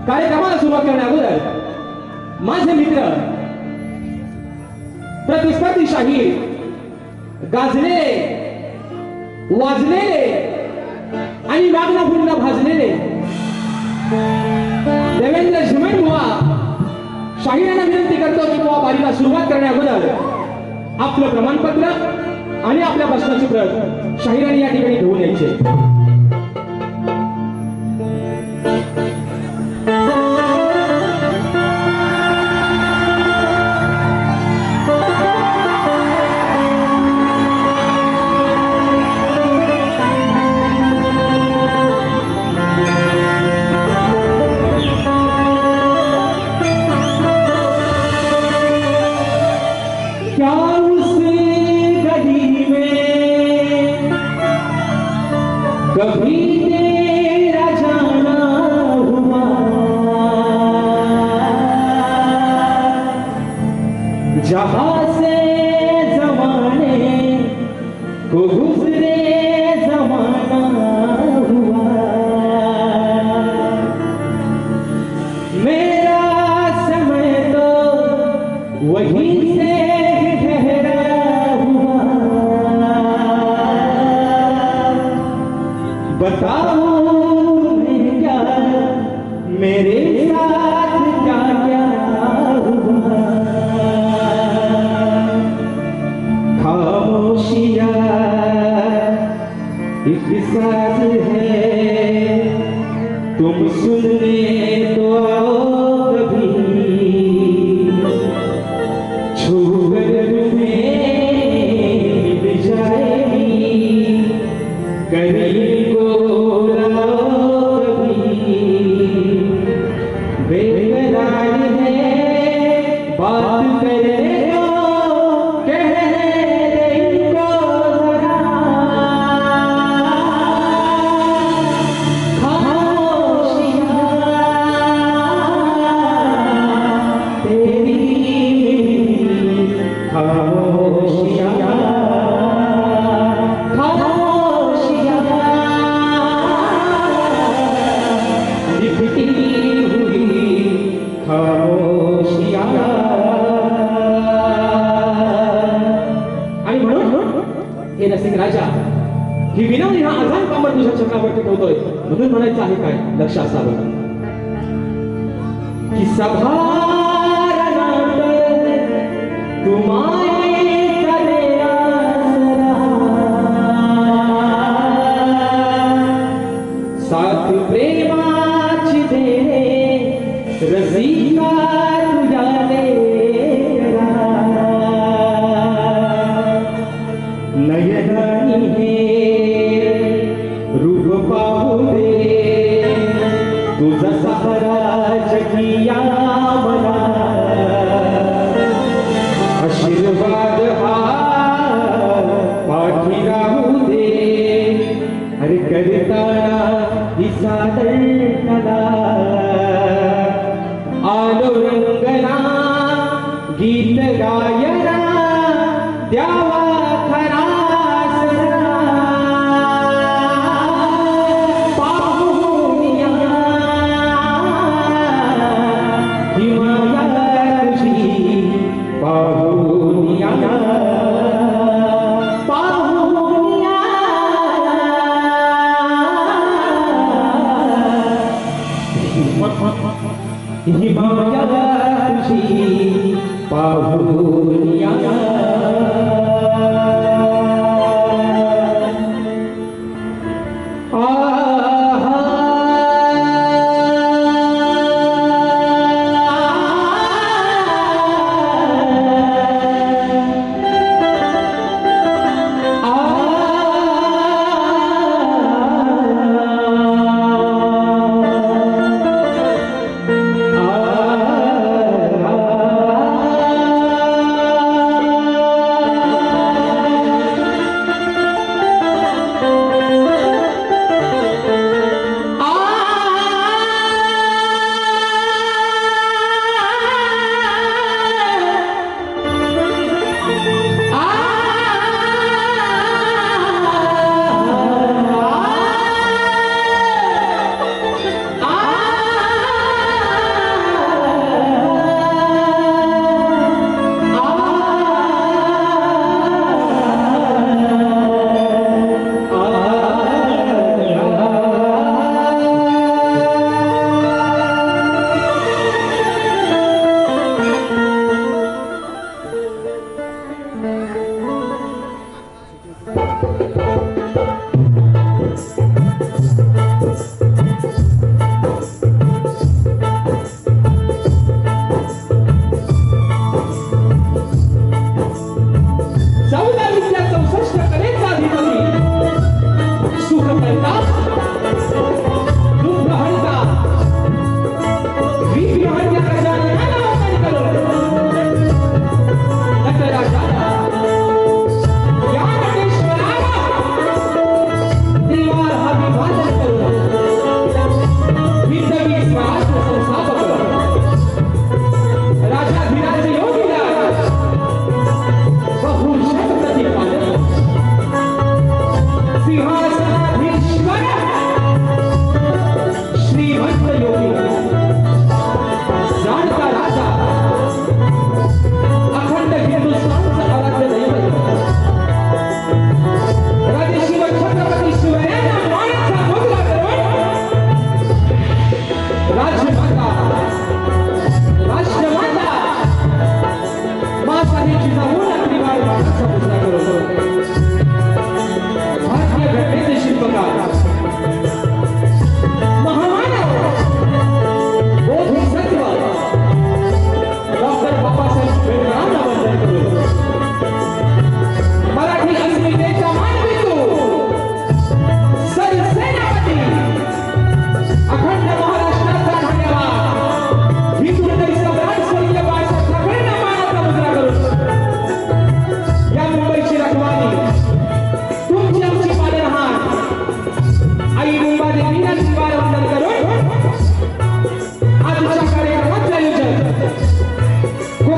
कार्यक्रमाला सुरुवात करण्या अगोदर माझे मित्र प्रतिस्पर्धी शाहीर गाजलेले वाजलेले आणि मागणा पुन्हा भाजलेले देवेंद्र झिमेन बुवा शाहिरांना विनंती करतो की बुवा बारीला सुरुवात करण्या अगोदर आपलं प्रमाणपत्र आणि आपल्या प्रश्नाची प्रत शाहिरांनी या ठिकाणी घेऊन यायचे. ही विनवणी हा अजान कांबर तुझ्या चक्रावरती ठेवतोय म्हणून म्हणायचं आहे काय लक्ष असावं की सभारनाट तुम्हारे करेला साथ प्रेमाची दे रसिका तुझ्याले नयनानी हे रूप पाहू दे तुझा सहारा जगिया मला आशीर्वाद हा पाठी राहू दे अरे करताना ही सादरकला आलो रंगना गीत गायना द्यावा खरा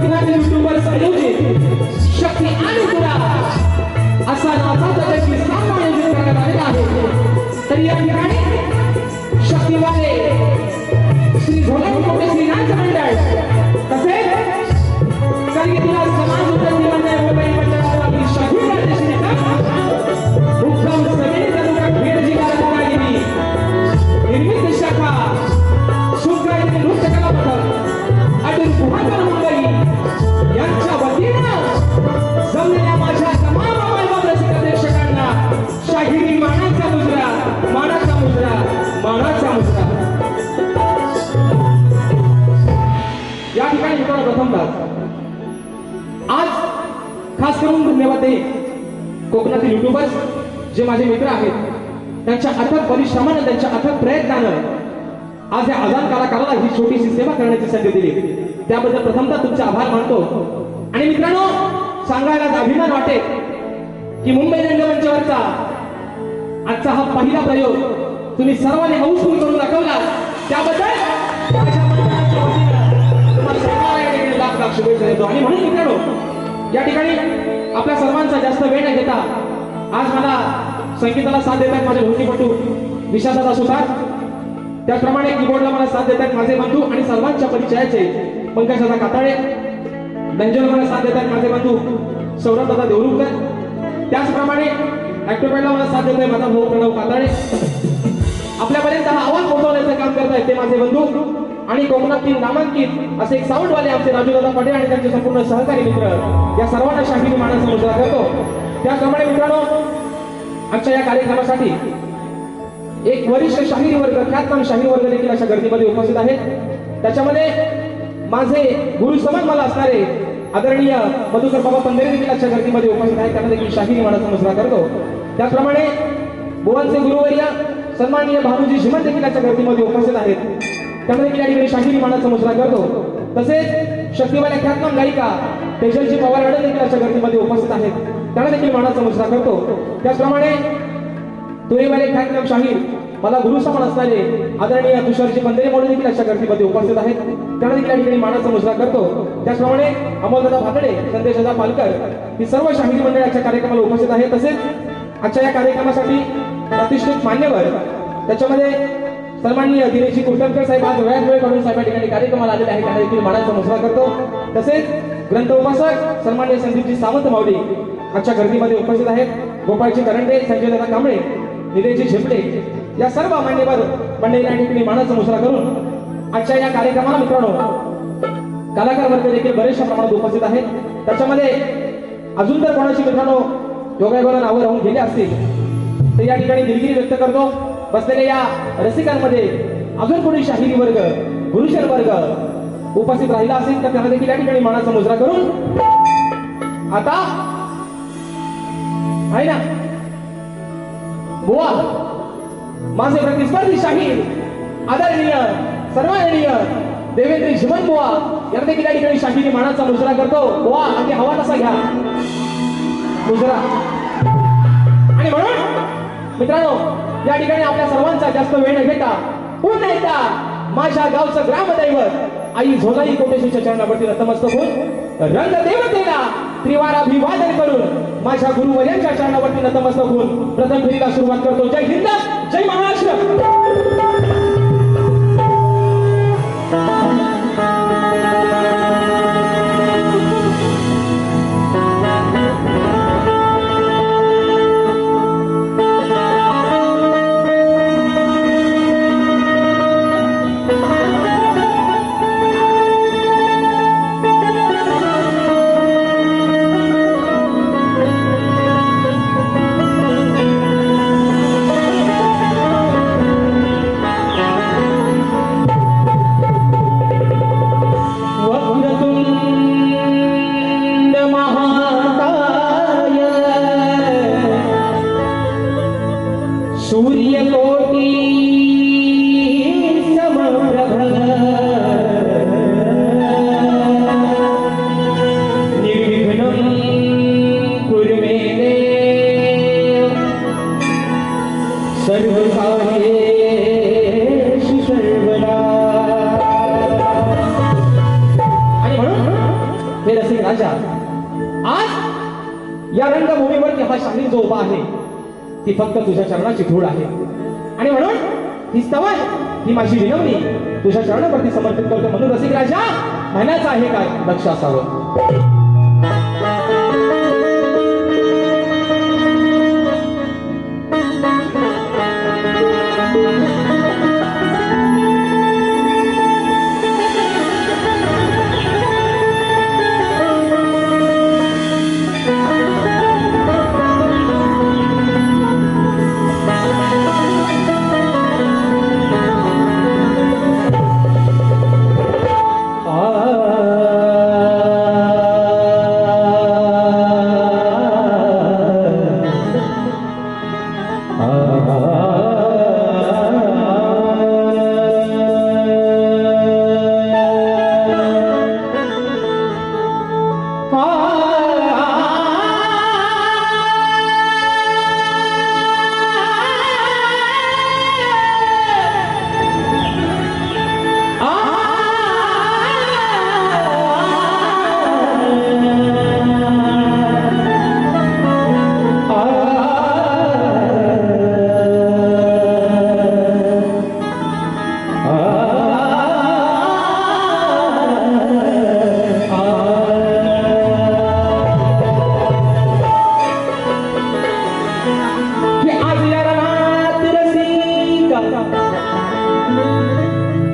कोकणातील युट्यूबर संयोजित शक्ती आणि तुला असा नाचाचा देखील सामना आयोजित करण्यात आलेला आहे। तर या ठिकाणी शक्तीवाले श्री झोलकोटे श्री नाच मंडळ तसेच कधी तुला समाज उन्नती मंडळ मुंबई मंडळातील शाहीर राजेश्री उत्तम सगळे तालुका खेड जिल्हा रत्नागिरी निर्मित शाखा शुभकार्य नृत्य कला पथक अटल गुहागर मुंबई यांच्या वतीनं जमलेल्या माझ्या तमाम मायबाप रसिक प्रेक्षकांना शाहिरी मानाचा मुजरा मानाचा मुजरा मानाचा मुजरा। या ठिकाणी मित्रांनो प्रथमतः आज खास करून धन्यवाद दे कोकणातील युट्यूबर्स जे माझे मित्र आहेत त्यांच्या अथक परिश्रमाने त्यांच्या अथक प्रयत्नानं आज या आजान कलाकाराला ही छोटीशी सेवा करण्याची संधी दिली त्याबद्दल प्रथमतः तुमचे आभार मानतो। आणि मित्रांनो सांगायला अभिमान वाटेल की मुंबई रंगमंचावरचा आजचा हा पहिला प्रयोग तुम्ही सर्वांनी हौसफुल करून दाखवला त्याबद्दल माझ्या मंडळाच्या वतीनं तुम्हाला सर्वांना लाख लाख शुभेच्छा देतो। आणि म्हणून मित्रांनो या ठिकाणी आपल्या सर्वांचा जास्त वेळ न घेता आज मला संगीताला साथ देतात माझे ढोलकीपटू विशालदादा सुतार त्याचप्रमाणे कीबोर्डला मला साथ देतात माझे बंधू आणि सर्वांच्या परिचयाचे पंकजदादा काताळे बेंजोला मला साथ देतात माझे बंधू सौरभदादा देवरुखकर त्याचप्रमाणे ऍक्टोपॅडला मला साथ देतोय माझा भाऊ प्रणव काताळे आपल्यापर्यंत हा आवाज पोहोचवण्याचं काम करतायत ते माझे बंधू आणि कोकणातील नामांकित असे एक साऊंडवाले आमचे राजूदादा पटेल आणि त्यांचे संपूर्ण सहकारी मित्र या सर्वांना शाहिरी मानाचा मुजरा करतो। त्याचप्रमाणे मित्रांनो आजच्या या कार्यक्रमासाठी एक वरिष्ठ शाहिरी वर्ग ख्यातनाम शाहीर वर्ग देखील अशा गर्दीमध्ये उपस्थित आहेत। त्याच्यामध्ये माझे गुरु समान मला असणारे आदरणीय मधुकर बाबा पंधरे देखील अशा गर्दीमध्ये उपस्थित आहेत त्यांना देखील शाहिरी मानाचा मुजरा करतो। त्याचप्रमाणे बुवांचे गुरुवर्य सन्माननीय भानुजी झिमन देखील अशा गर्दीमध्ये उपस्थित आहेत त्यांना देखील या ठिकाणी शाहिरी मानाचा मुजरा करतो। तसेच शक्तिवाल्या ख्यातनाम गायिका तेजलजी पवार मॅडम देखील अशा गर्दीमध्ये उपस्थित आहेत त्यांना देखील मानाचा मुजरा करतो। त्याचप्रमाणे तुरेवाले ख्यातनाम शाहीर मला गुरु समान असणारे आदरणीय तुषारजी पंधरे मोडे देखील अशा गर्दीमध्ये उपस्थित आहेत त्यांना देखील या ठिकाणी मानाचा मुजरा करतो। त्याचप्रमाणे अमोलदादा भातडे संदेशदादा पालकर ही सर्व शाहिरी मंडळाच्या कार्यक्रमाला उपस्थित आहेत। तसेच आजच्या या कार्यक्रमासाठी प्रतिष्ठित मान्यवर त्याच्यामध्ये सन्माननीय दिनेशजी कुलकर्णी साहेब आज वेळात वेळ काढून साहेब या ठिकाणी कार्यक्रमाला आलेले आहेत त्यांना देखील मानाचा मुजरा करतो। तसेच ग्रंथ उपासक सन्माननीय संदीपजी सावंत मावडी आजच्या गर्दीमध्ये उपस्थित आहेत गोपाळजी करंडे संजयदादा कांबळे निलेशजी झेपडे या सर्व मान्यवर मंडळींना या ठिकाणी मानाचा मुजरा करून आजच्या या कार्यक्रमाला मित्रांनो कलाकार वर्ग देखील बरेचशा प्रमाणात उपस्थित आहेत। त्याच्यामध्ये अजून तर कोणाची मित्रांनो योगायोगाला नावं राहून गेले असतील तर या ठिकाणी दिलगिरी व्यक्त करतो बसलेल्या या रसिकांमध्ये अजून कोणी शाहिरी वर्ग गुरुजन वर्ग उपस्थित राहिला असेल तर त्यांना देखील या ठिकाणी मानाचा मुजरा करून आता आहे ना बुवा माझे प्रतिस्पर्धी शाहीर आदरणीय सर्वांनीय देवेंद्र झिमन बुवा यांना देखील या ठिकाणी शाहिरी मानाचा मुजरा करतो। बुवा अगदी हवा तसा घ्या मुजरा। आणि म्हणून मित्रांनो या ठिकाणी आपल्या सर्वांचा जास्त वेळ न घेता पुन्हा एकदा माझ्या गावचं ग्रामदैवत आई झोलाई कोटेश्वरीच्या चरणावरती नतमस्तक होऊन रंगदेवतेला त्रिवाराभिवादन करून माझ्या गुरुवर्यांच्या चरणावरती नतमस्तक होऊन प्रथम फेरीला सुरुवात करतो। जय हिंद जय महाराष्ट्र। राजा, आज या रंगभूमीवरती हा शाहीर जो उभा आहे ती फक्त तुझ्या चरणाची धूळ आहे आणि म्हणून ही स्तवन ही माझी विनवणी तुझ्या चरणावरती समर्पित करतो. म्हणून रसिक राजा म्हणायचं आहे काय लक्ष असावं.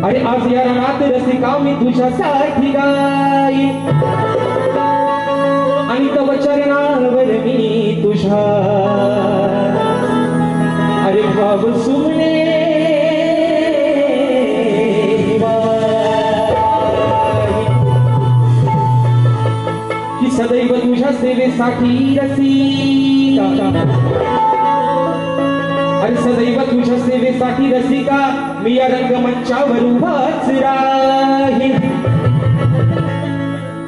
अरे आज या रणात रसिका मी तुझ्यासाठी गाई आणि तव चरणावर मी तुझ्या अरे बाब सुमने की सदैव तुझ्या सेवेसाठी रसिका अरे सदैव तुझ्या सेवेसाठी रसिका मी या रंगमंचावर उभाच राहील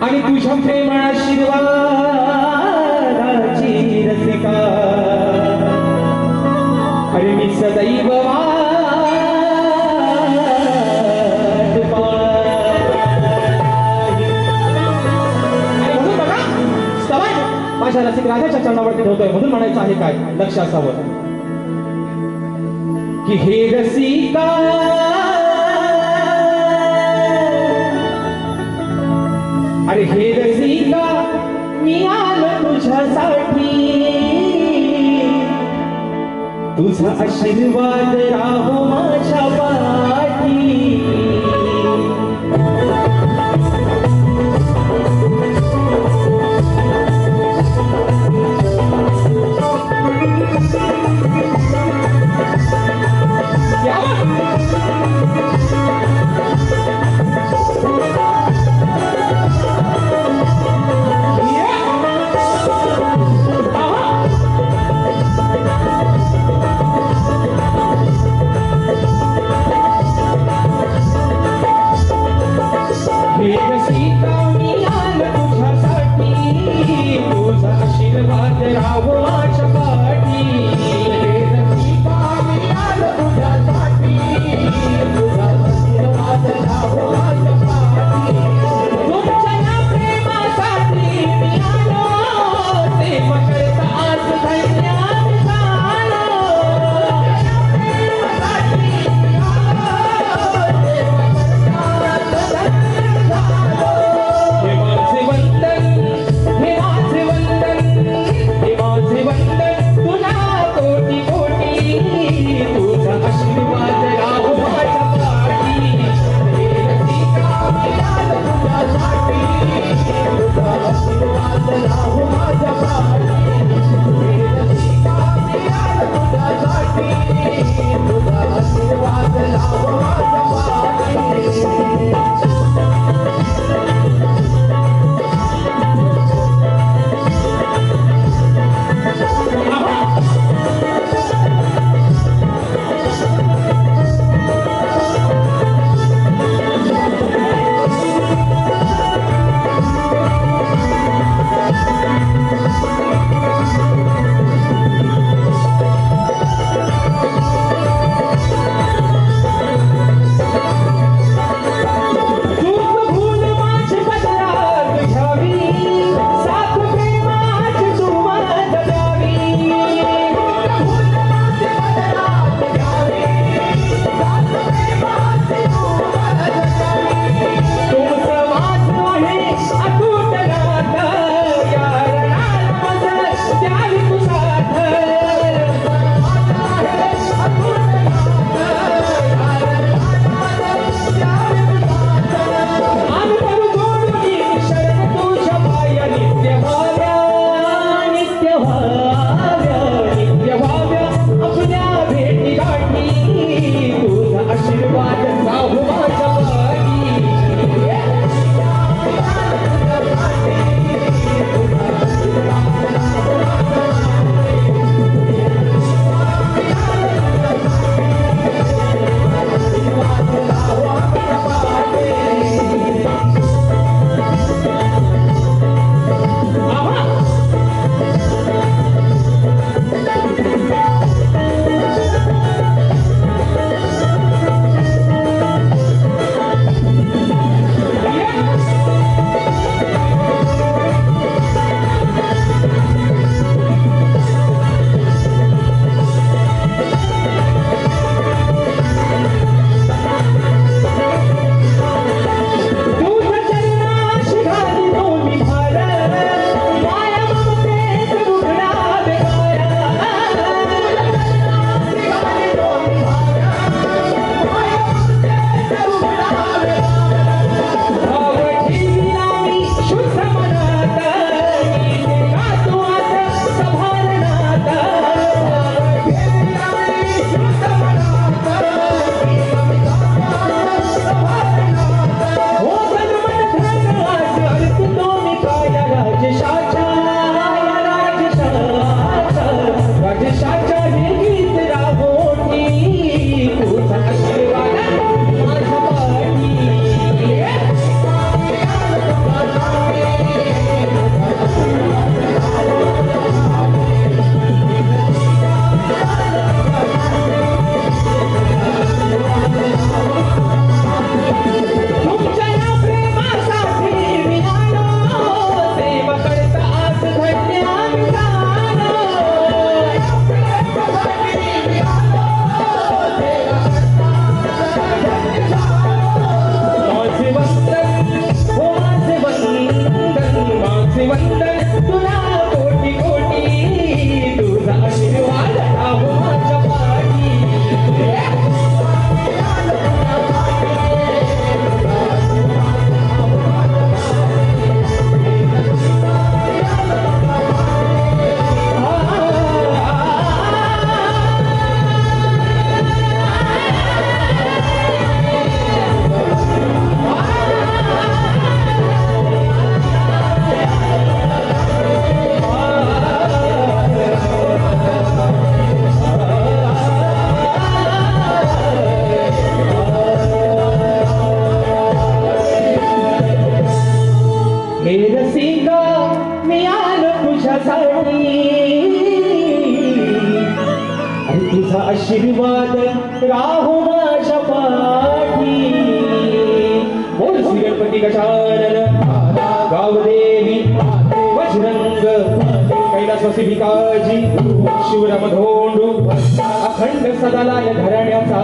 आणि तुझ्या प्रेम आशीर्वादाची रसिका अरे मी सदैव माझ्या रसिक राजाच्या चरणावरती ठेवतोय. म्हणून म्हणायचं आहे काय लक्ष असावं कि हे रसिका अरे हे रसिका मी आलो तुझ्यासाठी तुझा आशीर्वाद राहो माझ्या पाठी भिका मी आलो तुझ्यासाठी आणि तुझा आशीर्वाद राहू माझ्या पाठी बोल श्री गणपती गजानन गावदेवी वज्रंग कैलासवासी भिकाजी शिवराम धोंडू अखंड सदालाय घराण्याचा